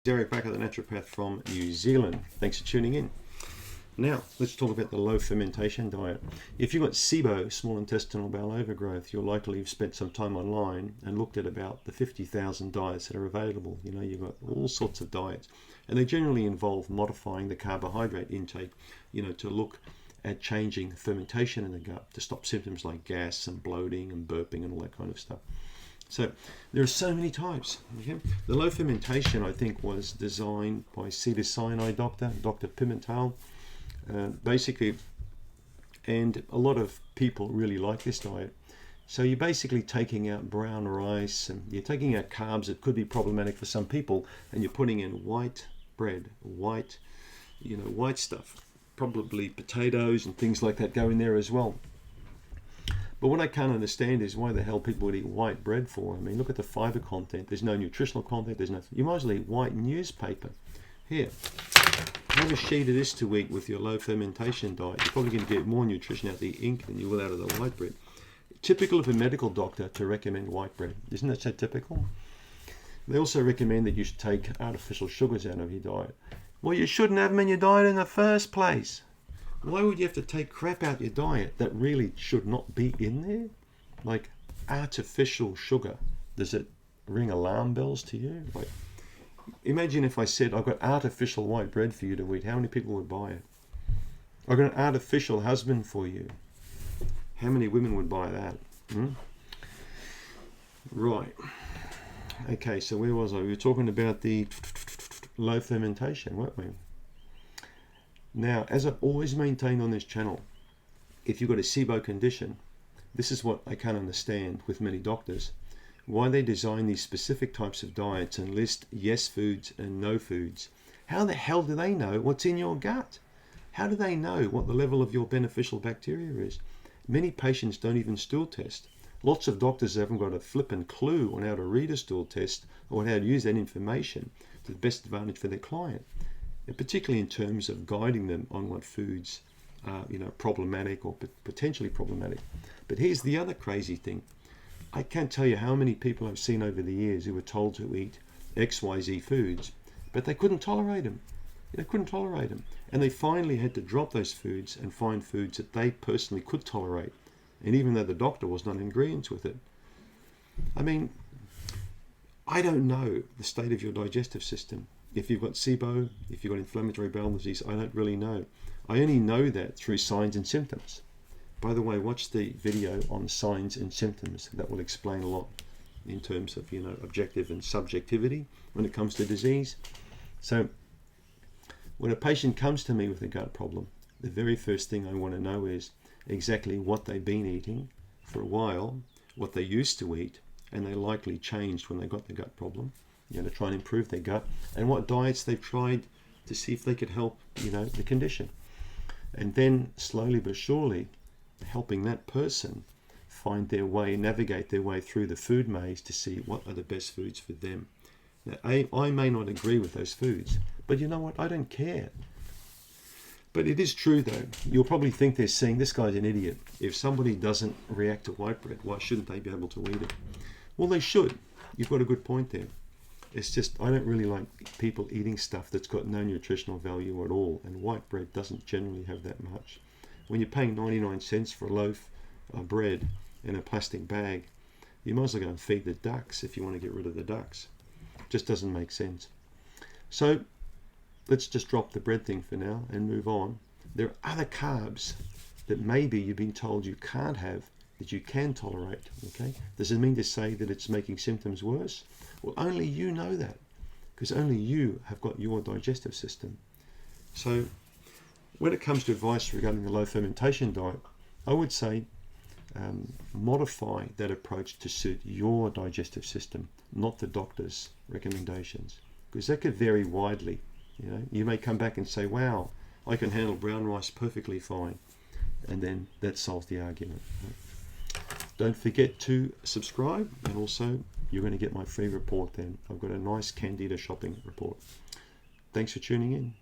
Eric Bakker, the naturopath from New Zealand. Thanks for tuning in. Now, let's talk about the low fermentation diet. If you've got SIBO, small intestinal bowel overgrowth, you'll likely have spent some time online and looked at about the 50,000 diets that are available. You know, you've got all sorts of diets, and they generally involve modifying the carbohydrate intake, you know, to look at changing fermentation in the gut to stop symptoms like gas and bloating and burping and all that kind of stuff. So there are so many types. Okay? The low fermentation, I think, was designed by Cedar Sinai Dr. Pimentel. Basically, and a lot of people really like this diet. So you're basically taking out brown rice and you're taking out carbs that could be problematic for some people, and you're putting in white bread, white stuff, probably potatoes and things like that go in there as well. But what I can't understand is why the hell people would eat white bread for. I mean, look at the fiber content. There's no nutritional content. There's nothing. You might as well eat white newspaper. Here, have a sheet of this to eat with your low fermentation diet. You're probably going to get more nutrition out of the ink than you will out of the white bread. Typical of a medical doctor to recommend white bread. Isn't that so typical? They also recommend that you should take artificial sugars out of your diet. Well, you shouldn't have them in your diet in the first place. Why would you have to take crap out your diet that really should not be in there? Like artificial sugar. Does it ring alarm bells to you? Like, imagine if I said, I've got artificial white bread for you to eat. How many people would buy it? I've got an artificial husband for you. How many women would buy that? Right. Okay, so where was I? We were talking about the low fermentation, weren't we? Now, as I've always maintained on this channel, if you've got a SIBO condition, this is what I can't understand with many doctors, why they design these specific types of diets and list yes foods and no foods. How the hell do they know what's in your gut? How do they know what the level of your beneficial bacteria is? Many patients don't even stool test. Lots of doctors haven't got a flippin' clue on how to read a stool test or how to use that information to the best advantage for their client. And particularly in terms of guiding them on what foods are, problematic or potentially problematic. But here's the other crazy thing. I can't tell you how many people I've seen over the years who were told to eat XYZ foods, but they couldn't tolerate them. They couldn't tolerate them. And they finally had to drop those foods and find foods that they personally could tolerate. And even though the doctor was not in agreement with it. I mean, I don't know the state of your digestive system. If you've got SIBO, if you've got inflammatory bowel disease, I don't really know. I only know that through signs and symptoms. By the way, watch the video on signs and symptoms. That will explain a lot in terms of, objective and subjectivity when it comes to disease. So when a patient comes to me with a gut problem, the very first thing I want to know is exactly what they've been eating for a while, what they used to eat, and they likely changed when they got the gut problem, to try and improve their gut, and what diets they've tried to see if they could help, the condition. And then slowly but surely, helping that person find their way, navigate their way through the food maze to see what are the best foods for them. Now, I may not agree with those foods, but you know what? I don't care. But it is true, though. You'll probably think they're saying, this guy's an idiot. If somebody doesn't react to white bread, why shouldn't they be able to eat it? Well, they should. You've got a good point there. It's just, I don't really like people eating stuff that's got no nutritional value at all. And white bread doesn't generally have that much. When you're paying 99 cents for a loaf of bread in a plastic bag, you might as well go and feed the ducks if you want to get rid of the ducks. It just doesn't make sense. So let's just drop the bread thing for now and move on. There are other carbs that maybe you've been told you can't have that you can tolerate. Okay? Does it mean to say that it's making symptoms worse? Well, only you know that, because only you have got your digestive system. So when it comes to advice regarding the low fermentation diet, I would say modify that approach to suit your digestive system, not the doctor's recommendations, because that could vary widely. You may come back and say, wow, I can handle brown rice perfectly fine, and then that solves the argument. Don't forget to subscribe, and also you're going to get my free report then. I've got a nice Candida shopping report. Thanks for tuning in.